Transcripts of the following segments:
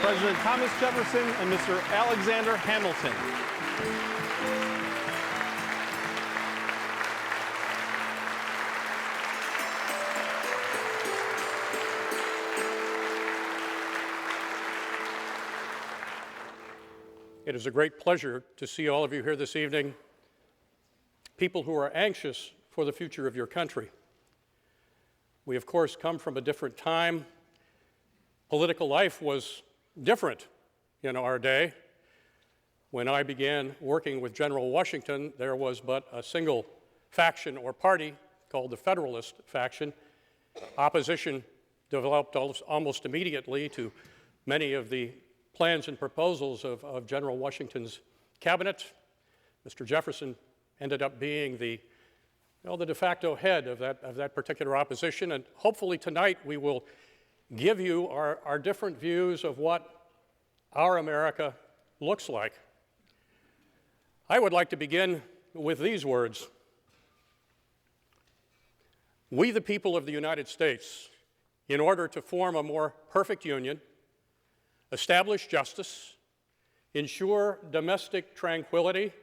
President Thomas Jefferson and Mr. Alexander Hamilton. It is a great pleasure to see all of you here this evening, people who are anxious for the future of your country. We, of course, come from a different time. Political life was different in our day. When I began working with General Washington, there was but a single faction or party called the Federalist faction. Opposition developed almost immediately to many of the plans and proposals of General Washington's cabinet. Mr. Jefferson ended up being the de facto head of that particular opposition, and hopefully tonight we will give you our different views of what our America looks like. I would like to begin with these words. We, the people of the United States, in order to form a more perfect union, establish justice, ensure domestic tranquility,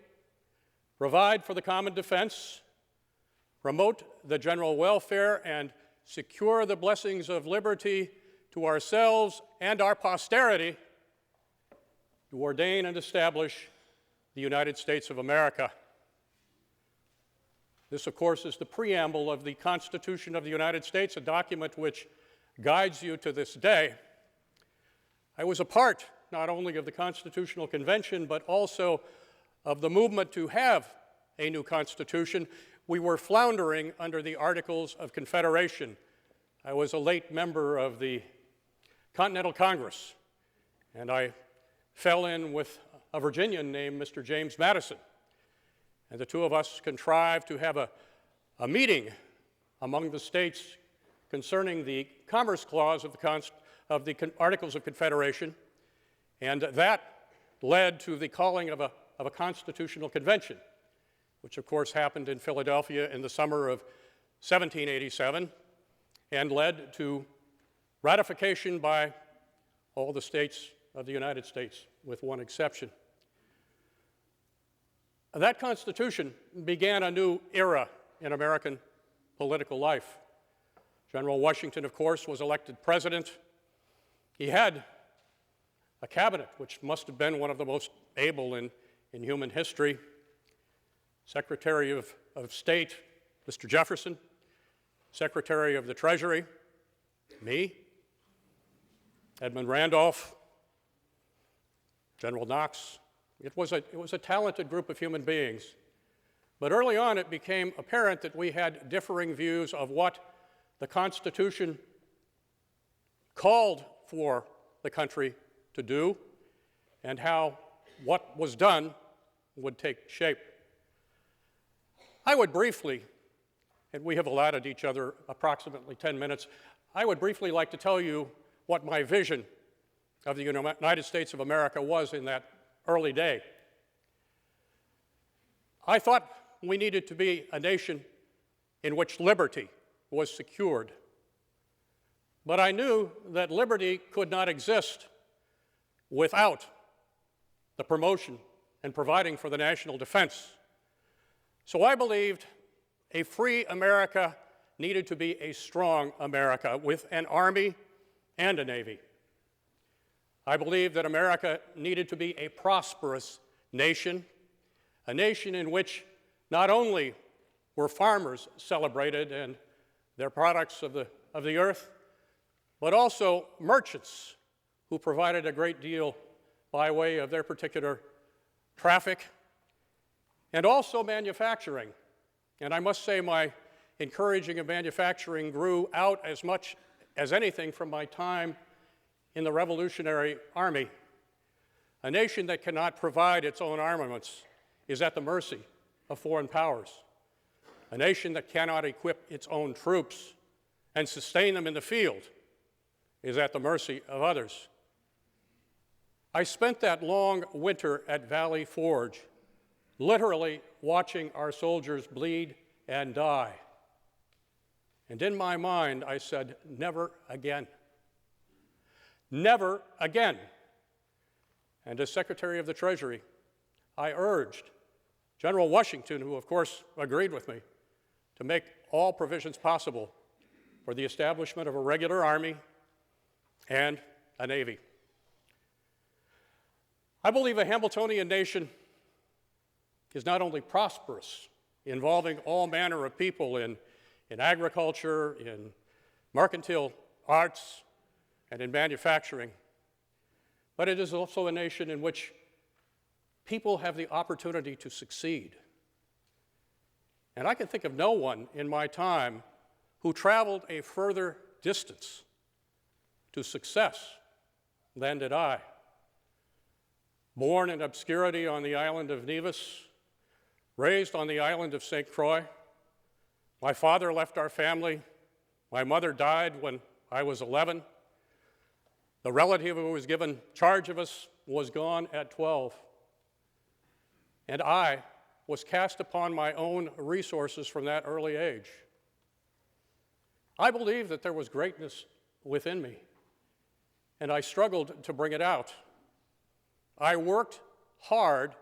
provide for the common defense, promote the general welfare, and secure the blessings of liberty to ourselves and our posterity, to ordain and establish the United States of America. This, of course, is the preamble of the Constitution of the United States, a document which guides you to this day. I was a part not only of the Constitutional Convention, but also of the movement to have a new Constitution. We were floundering under the Articles of Confederation. I was a late member of the Continental Congress, and I fell in with a Virginian named Mr. James Madison. And the two of us contrived to have a meeting among the states concerning the Commerce Clause of the Articles of Confederation, and that led to the calling of a constitutional convention, which of course happened in Philadelphia in the summer of 1787 and led to ratification by all the states of the United States, with one exception. That Constitution began a new era in American political life. General Washington, of course, was elected president. He had a cabinet which must have been one of the most able in human history. Secretary of State, Mr. Jefferson. Secretary of the Treasury, me. Edmund Randolph. General Knox. It was a talented group of human beings. But early on it became apparent that we had differing views of what the Constitution called for the country to do and how what was done would take shape. I would briefly, and we have allotted each other approximately 10 minutes, I would briefly like to tell you what my vision of the United States of America was in that early day. I thought we needed to be a nation in which liberty was secured. But I knew that liberty could not exist without the promotion and providing for the national defense. So I believed a free America needed to be a strong America with an army and a navy. I believed that America needed to be a prosperous nation, a nation in which not only were farmers celebrated and their products of the earth, but also merchants who provided a great deal by way of their particular traffic, and also manufacturing. And I must say my encouraging of manufacturing grew out as much as anything from my time in the Revolutionary Army. A nation that cannot provide its own armaments is at the mercy of foreign powers. A nation that cannot equip its own troops and sustain them in the field is at the mercy of others. I spent that long winter at Valley Forge, literally watching our soldiers bleed and die. And in my mind, I said, never again. Never again And as Secretary of the Treasury, I urged General Washington, who of course agreed with me, to make all provisions possible for the establishment of a regular army and a navy. I believe a Hamiltonian nation is not only prosperous, involving all manner of people in agriculture, in mercantile arts, and in manufacturing, but it is also a nation in which people have the opportunity to succeed. And I can think of no one in my time who traveled a further distance to success than did I. Born in obscurity on the island of Nevis, raised on the island of St. Croix, my father left our family. My mother died when I was 11. The relative who was given charge of us was gone at 12. And I was cast upon my own resources from that early age. I believed that there was greatness within me, and I struggled to bring it out. I worked hard,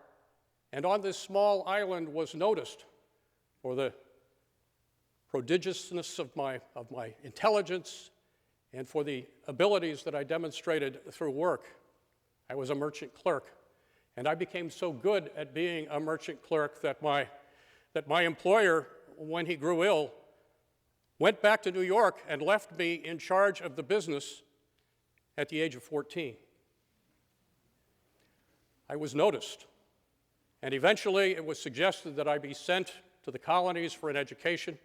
and on this small island was noticed for the prodigiousness of my intelligence and for the abilities that I demonstrated through work. I was a merchant clerk, and I became so good at being a merchant clerk that my employer, when he grew ill, went back to New York and left me in charge of the business at the age of 14. I was noticed, and eventually it was suggested that I be sent to the colonies for an education.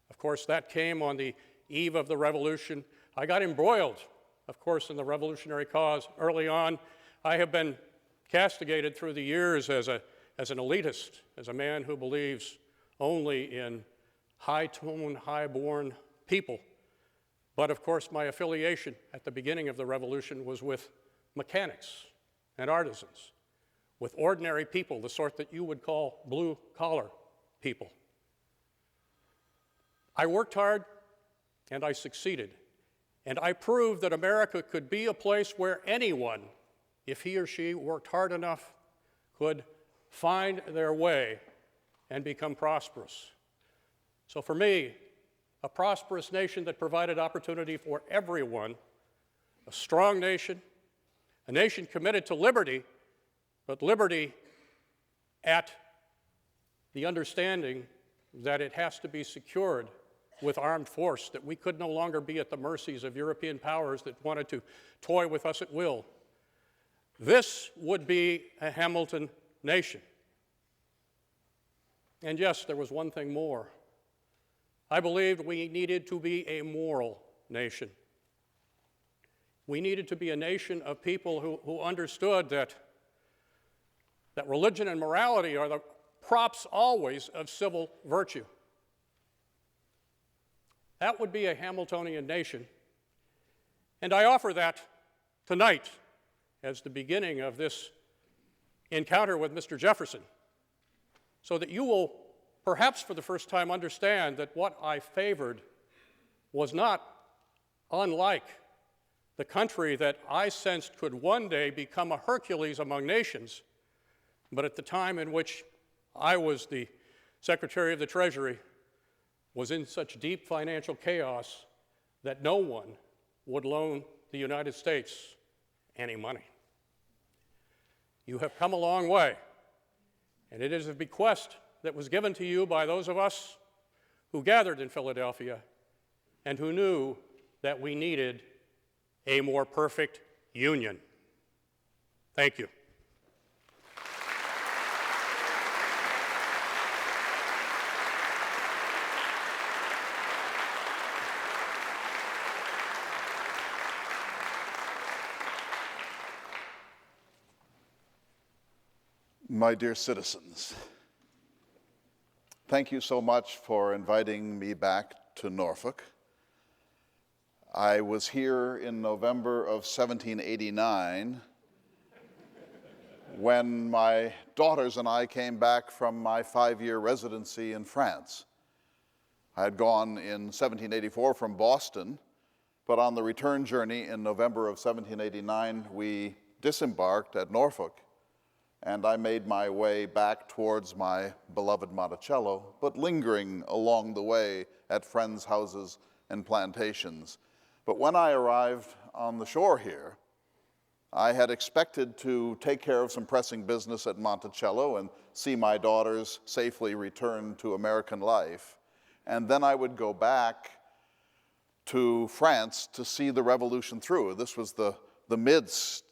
Of course, that came on the eve of the Revolution. I got embroiled, of course, in the revolutionary cause early on. I have been castigated through the years as an elitist, as a man who believes only in high-tone, high-born people. But of course, my affiliation at the beginning of the revolution was with mechanics and artisans, with ordinary people, the sort that you would call blue-collar people. I worked hard, and I succeeded. And I proved that America could be a place where anyone, if he or she worked hard enough, could find their way and become prosperous. So for me, a prosperous nation that provided opportunity for everyone, a strong nation, a nation committed to liberty, but liberty at the understanding that it has to be secured with armed force, that we could no longer be at the mercies of European powers that wanted to toy with us at will. This would be a Hamilton nation. And yes, there was one thing more. I believed we needed to be a moral nation. We needed to be a nation of people who understood that religion and morality are the props always of civil virtue. That would be a Hamiltonian nation. And I offer that tonight as the beginning of this encounter with Mr. Jefferson, so that you will perhaps for the first time understand that what I favored was not unlike the country that I sensed could one day become a Hercules among nations, but at the time in which I was the Secretary of the Treasury, was in such deep financial chaos that no one would loan the United States any money. You have come a long way, and it is a bequest that was given to you by those of us who gathered in Philadelphia and who knew that we needed a more perfect union. Thank you. My dear citizens, thank you so much for inviting me back to Norfolk. I was here in November of 1789 when my daughters and I came back from my 5-year residency in France. I had gone in 1784 from Boston, but on the return journey in November of 1789, we disembarked at Norfolk, and I made my way back towards my beloved Monticello, but lingering along the way at friends' houses and plantations. But when I arrived on the shore here, I had expected to take care of some pressing business at Monticello and see my daughters safely return to American life, and then I would go back to France to see the revolution through. This was the midst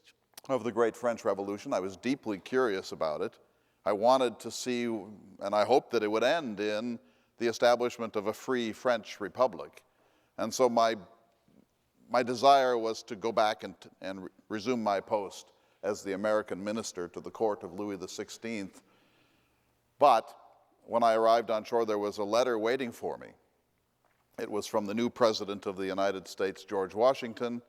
of the Great French Revolution. I was deeply curious about it. I wanted to see, and I hoped that it would end in the establishment of a free French Republic. And so my desire was to go back and resume my post as the American minister to the court of Louis XVI. But when I arrived on shore, there was a letter waiting for me. It was from the new President of the United States, George Washington,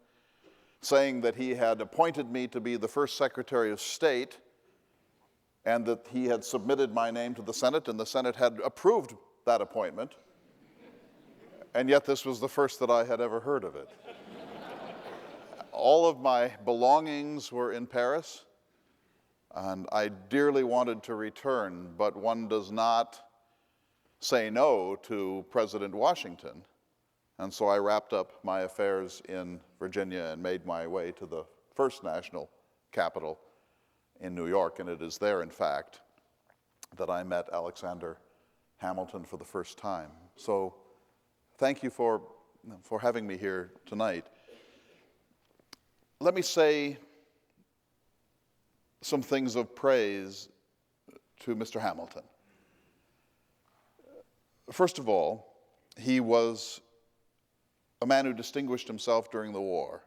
saying that he had appointed me to be the first Secretary of State and that he had submitted my name to the Senate, and the Senate had approved that appointment. And yet this was the first that I had ever heard of it. All of my belongings were in Paris, and I dearly wanted to return, but one does not say no to President Washington. And so I wrapped up my affairs in Virginia and made my way to the first national capital in New York, and it is there, in fact, that I met Alexander Hamilton for the first time. So thank you for having me here tonight. Let me say some things of praise to Mr. Hamilton. First of all, he was a man who distinguished himself during the war,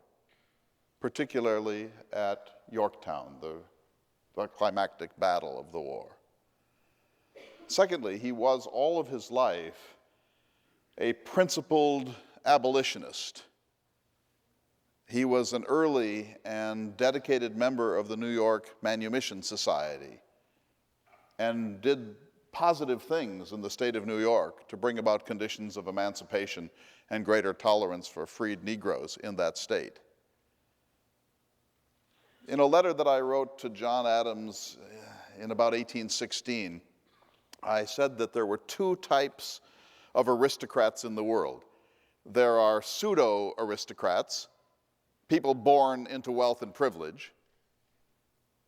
particularly at Yorktown, the climactic battle of the war. Secondly, he was all of his life a principled abolitionist. He was an early and dedicated member of the New York Manumission Society and did positive things in the state of New York to bring about conditions of emancipation and greater tolerance for freed Negroes in that state. In a letter that I wrote to John Adams in about 1816, I said that there were two types of aristocrats in the world. There are pseudo-aristocrats, people born into wealth and privilege,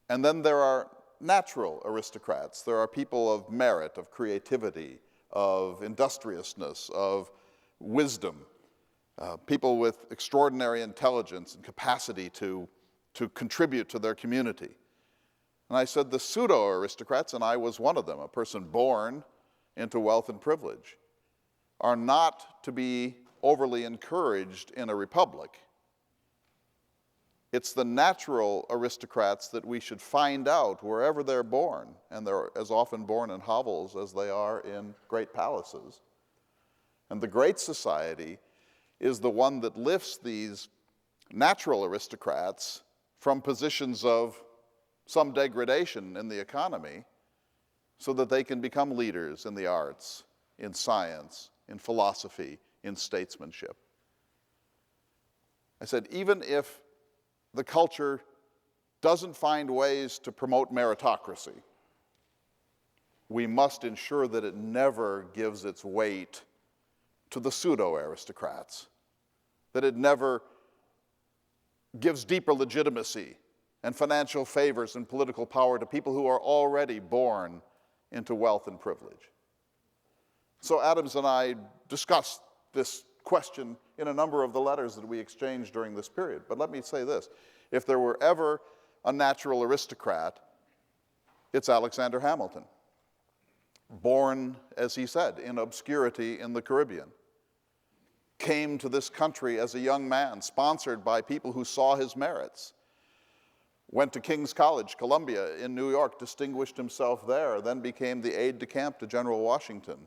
and then there are natural aristocrats. There are people of merit, of creativity, of industriousness, of wisdom, people with extraordinary intelligence and capacity to contribute to their community. And I said the pseudo-aristocrats, and I was one of them, a person born into wealth and privilege, are not to be overly encouraged in a republic. It's the natural aristocrats that we should find out wherever they're born, and they're as often born in hovels as they are in great palaces. And the great society is the one that lifts these natural aristocrats from positions of some degradation in the economy so that they can become leaders in the arts, in science, in philosophy, in statesmanship. I said, even if the culture doesn't find ways to promote meritocracy, we must ensure that it never gives its weight to the pseudo-aristocrats, that it never gives deeper legitimacy and financial favors and political power to people who are already born into wealth and privilege. So Adams and I discussed this question in a number of the letters that we exchanged during this period. But let me say this. If there were ever a natural aristocrat, it's Alexander Hamilton. Born, as he said, in obscurity in the Caribbean. Came to this country as a young man, sponsored by people who saw his merits. Went to King's College, Columbia, in New York, distinguished himself there, then became the aide-de-camp to General Washington.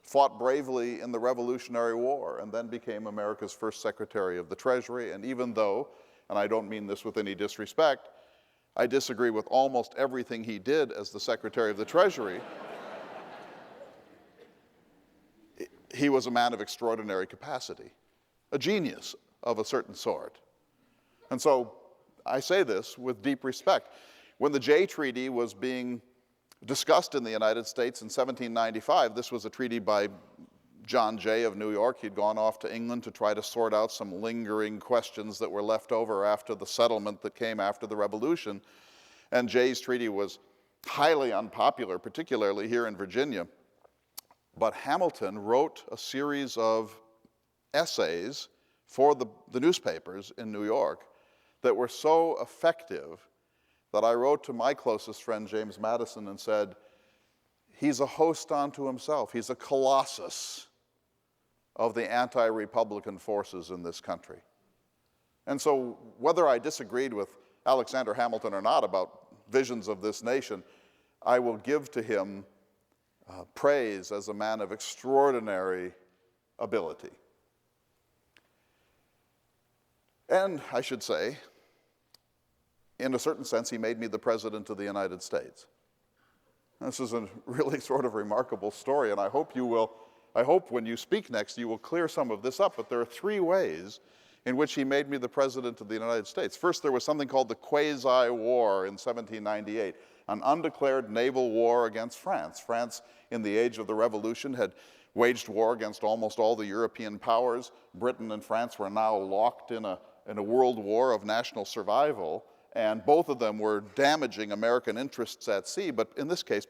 Fought bravely in the Revolutionary War, and then became America's first Secretary of the Treasury. And even though, and I don't mean this with any disrespect, I disagree with almost everything he did as the Secretary of the Treasury, he was a man of extraordinary capacity, a genius of a certain sort. And so I say this with deep respect. When the Jay Treaty was being discussed in the United States in 1795, this was a treaty by John Jay of New York. He'd gone off to England to try to sort out some lingering questions that were left over after the settlement that came after the Revolution. And Jay's treaty was highly unpopular, particularly here in Virginia. But Hamilton wrote a series of essays for the newspapers in New York that were so effective that I wrote to my closest friend, James Madison, and said, he's a host unto himself. He's a colossus of the anti-Republican forces in this country. And so whether I disagreed with Alexander Hamilton or not about visions of this nation, I will give to him praise as a man of extraordinary ability. And I should say, in a certain sense, he made me the President of the United States. This is a really sort of remarkable story, and I hope when you speak next, you will clear some of this up, but there are three ways in which he made me the President of the United States. First, there was something called the Quasi-War in 1798, an undeclared naval war against France. France, in the age of the Revolution, had waged war against almost all the European powers. Britain and France were now locked in a world war of national survival, and both of them were damaging American interests at sea, but in this case,